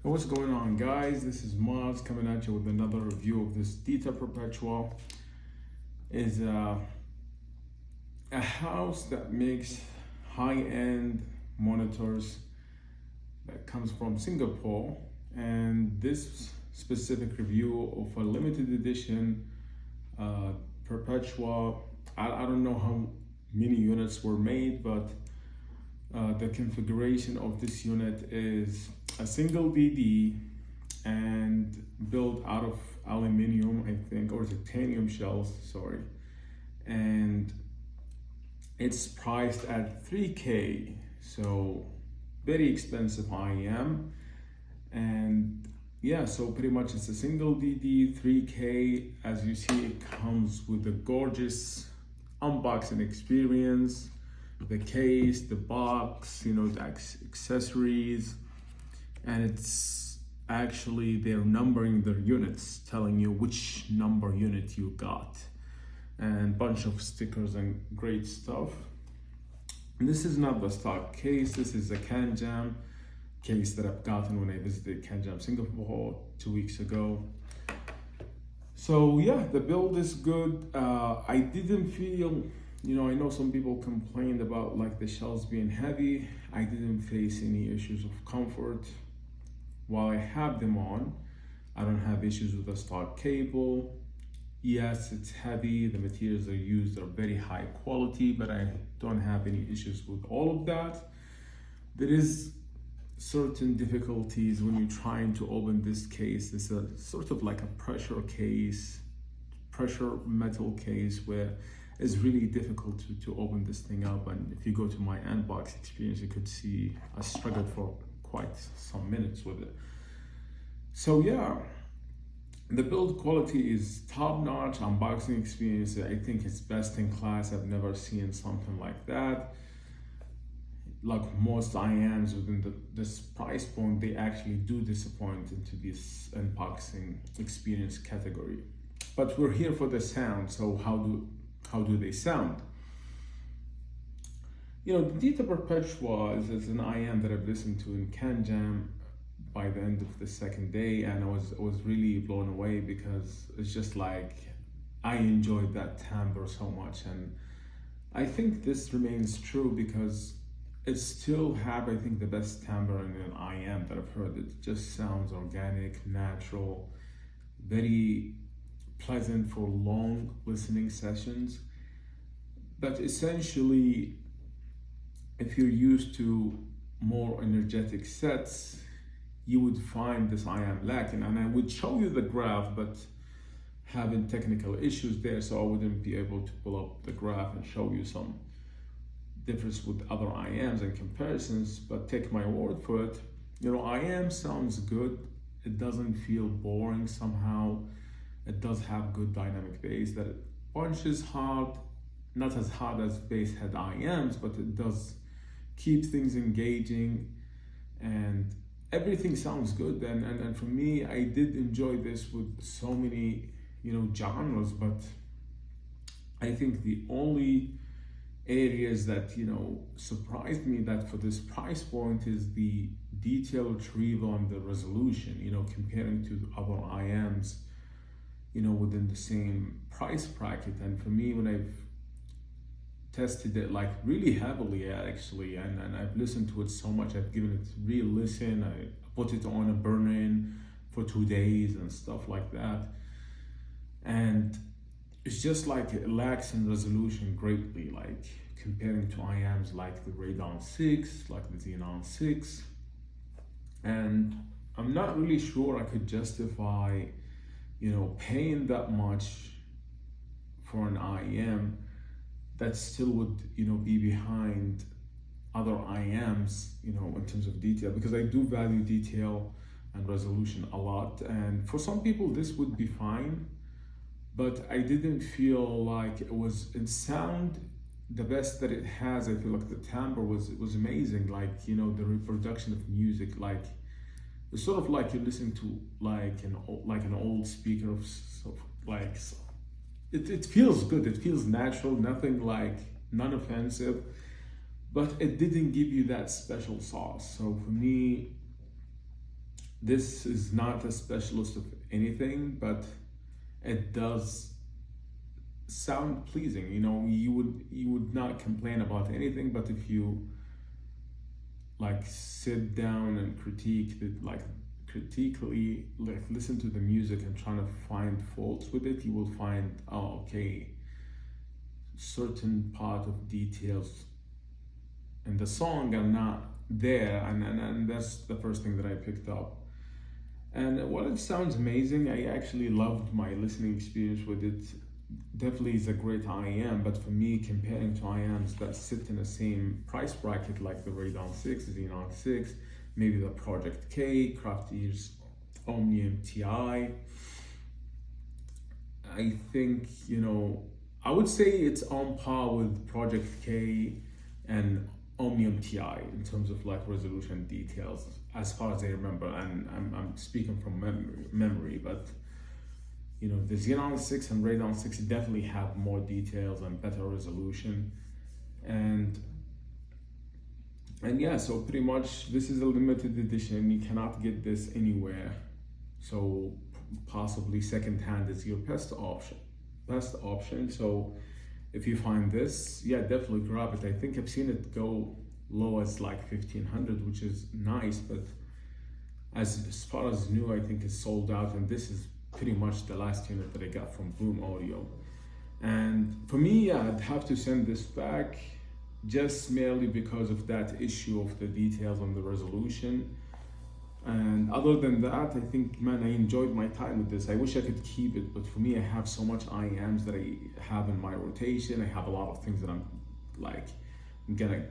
What's going on, guys? This is Mars coming at you with another review of this Dita Perpetua. Is a house that makes high-end monitors that comes from Singapore, and this specific review of a limited edition Perpetua. I don't know how many units were made, but the configuration of this unit is a single DD and built out of aluminum, I think, or titanium shells, sorry. And it's priced at 3K, so very expensive IEM. And yeah, so pretty much it's a single DD, 3K. As you see, it comes with a gorgeous unboxing experience, the case, the box, the accessories, and it's actually they're numbering their units, telling you which number unit you got, and bunch of stickers and great stuff. And this is not the stock case. This is a CanJam case that I've gotten when I visited CanJam Singapore 2 weeks ago. So yeah, the build is good. I didn't feel, I know some people complained about like the shells being heavy. I didn't face any issues of comfort while I have them on. I don't have issues with the stock cable. Yes, it's heavy. The materials are used are very high quality, but I don't have any issues with all of that. There is certain difficulties when you're trying to open this case. It's a sort of like a pressure metal case, where it's really difficult to open this thing up. And if you go to my unbox experience, you could see I struggled for quite some minutes with it. So yeah, the build quality is top notch. Unboxing experience, I think it's best in class. I've never seen something like that. Like most IEMs within this price point, they actually do disappoint into this unboxing experience category. But we're here for the sound, so how do they sound? The Dita Perpetua is an IEM that I've listened to in CanJam by the end of the second day, and I was really blown away, because it's just like I enjoyed that timbre so much. And I think this remains true, because it still have, I think, the best timbre in an IEM that I've heard. It just sounds organic, natural, very pleasant for long listening sessions. But essentially, if you're used to more energetic sets, you would find this IEM lacking. And I would show you the graph, but having technical issues there, so I wouldn't be able to pull up the graph and show you some difference with other IEMs and comparisons. But take my word for it, IEM sounds good. It doesn't feel boring somehow. It does have good dynamic bass that it punches hard, not as hard as bass head IEMs, but it does keep things engaging, and everything sounds good. And for me, I did enjoy this with so many genres, but I think the only areas that surprised me that for this price point is the detail retrieval and the resolution, comparing to other IEMs within the same price bracket. And for me, when I've tested it like really heavily actually, and I've listened to it so much, I've given it real listen, I put it on a burn-in for 2 days and stuff like that, and it's just like it lacks in resolution greatly, like comparing to IEMs like the Radon 6, like the Xenon 6. And I'm not really sure I could justify paying that much for an IEM that still would be behind other IEMs in terms of detail, because I do value detail and resolution a lot. And for some people this would be fine, but I didn't feel like it sound the best that it has. I feel like the timbre was amazing, like the reproduction of music, like it's sort of like you're listening to like an old speaker of like it feels good, it feels natural, nothing like non-offensive, but it didn't give you that special sauce. So for me, This is not a specialist of anything, but it does sound pleasing. You know, you would not complain about anything, but if you like sit down and critique it, like critically like listen to the music and trying to find faults with it, you will find, oh, okay, certain part of details in the song are not there, and that's the first thing that I picked up. And while it sounds amazing, I actually loved my listening experience with it. Definitely is a great IAM, but for me, comparing to IAMs that sit in the same price bracket like the Radeon 6, Xenon 6, maybe the Project K, Craftier's Omnium TI, I think, I would say it's on par with Project K and Omnium TI in terms of like resolution details, as far as I remember. And I'm speaking from memory, but the Xenon 6 and Radeon 6 definitely have more details and better resolution. And yeah, so pretty much this is a limited edition. You cannot get this anywhere. So possibly secondhand is your best option. So if you find this, yeah, definitely grab it. I think I've seen it go low as like 1,500, which is nice, but as far as new, I think it's sold out, and this is pretty much the last unit that I got from Boom Audio. And for me, yeah, I'd have to send this back, just merely because of that issue of the details on the resolution. And other than that, I think, man, I enjoyed my time with this. I wish I could keep it, but for me, I have so much IAMs that I have in my rotation. I have a lot of things that I'm gonna,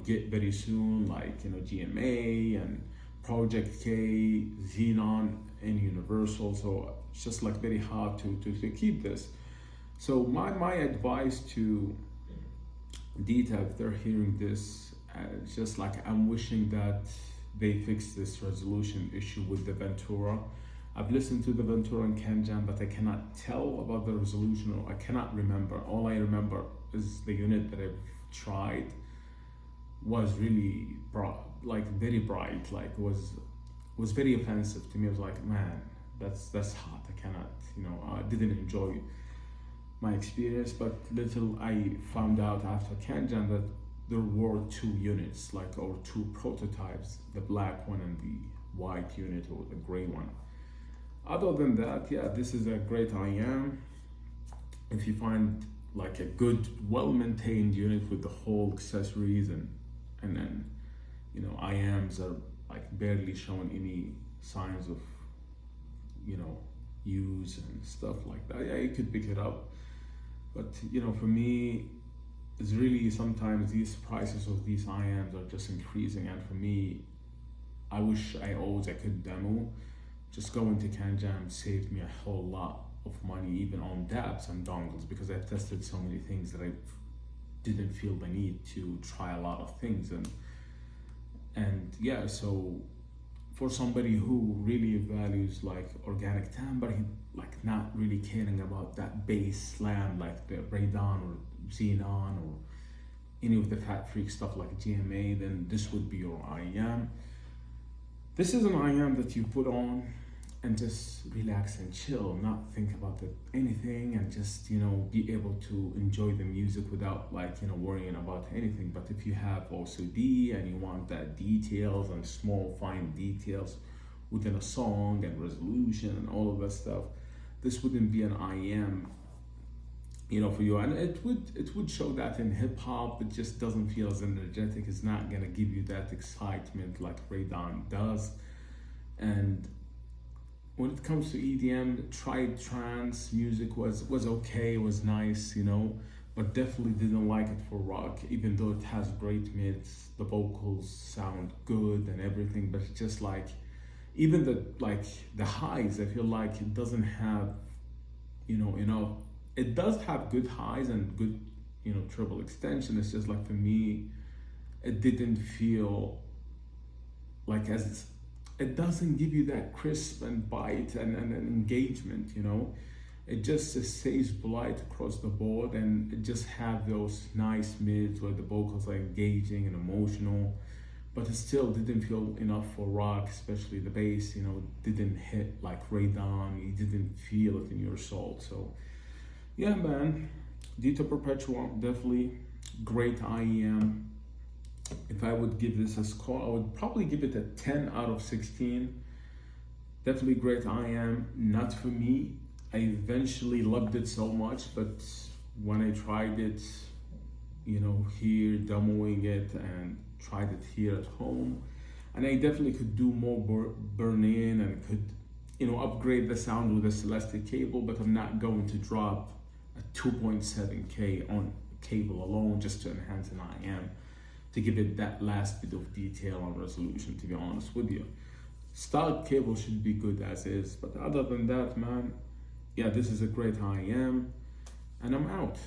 get very soon, like, GMA and Project K, Xenon, and Universal. So it's just like very hard to keep this. So my advice to Dita, if they're hearing this, it's just like, I'm wishing that they fix this resolution issue with the Ventura. I've listened to the Ventura and CanJam, but I cannot tell about the resolution, or I cannot remember. All I remember is the unit that I've tried was really bright, like very bright, like was very offensive to me. I was like, man, that's hot. I cannot, I didn't enjoy my experience. But little I found out after CanJam that there were two units, or two prototypes, the black one and the white unit, or the gray one. Other than that, yeah, this is a great IAM. If you find like a good, well-maintained unit with the whole accessories and then, IAMs are like barely showing any signs of, use and stuff like that, yeah, you could pick it up. But, for me, it's really sometimes these prices of these IAMs are just increasing, and for me, I wish I could demo. Just going to CanJam saved me a whole lot of money, even on DAPs and dongles, because I've tested so many things that I didn't feel the need to try a lot of things. And yeah, so for somebody who really values like organic timbre, like not really caring about that bass slam like the Radeon or Xenon or any of the fat freak stuff like GMA, then this would be your IAM. This is an IAM that you put on and just relax and chill, not think about anything, and just be able to enjoy the music without worrying about anything. But if you have OCD and you want that details and small fine details within a song and resolution and all of that stuff, this wouldn't be an IAM for you. And it would show that in hip hop, it just doesn't feel as energetic. It's not gonna give you that excitement like Radeon does. And when it comes to EDM, tried trance music was okay, was nice, but definitely didn't like it for rock, even though it has great mids, the vocals sound good and everything, but it's just like, even the highs, I feel like it doesn't have, it does have good highs and good, treble extension. It's just like, for me, it didn't feel like it doesn't give you that crisp and bite and engagement, It just stays polite across the board, and it just have those nice mids where the vocals are engaging and emotional, but it still didn't feel enough for rock, especially the bass, didn't hit like right on. You didn't feel it in your soul. So yeah, man, Dita Perpetua, definitely great IEM. If I would give this a score, I would probably give it a 10 out of 16. Definitely great IEM, not for me. I eventually loved it so much, but when I tried it, here, demoing it, and tried it here at home, and I definitely could do more burn in and could, upgrade the sound with a Celestic cable, but I'm not going to drop a 2.7K on cable alone just to enhance an IEM, to give it that last bit of detail on resolution, to be honest with you. Stock cable should be good as is, but other than that, man, yeah, this is a great IEM, and I'm out.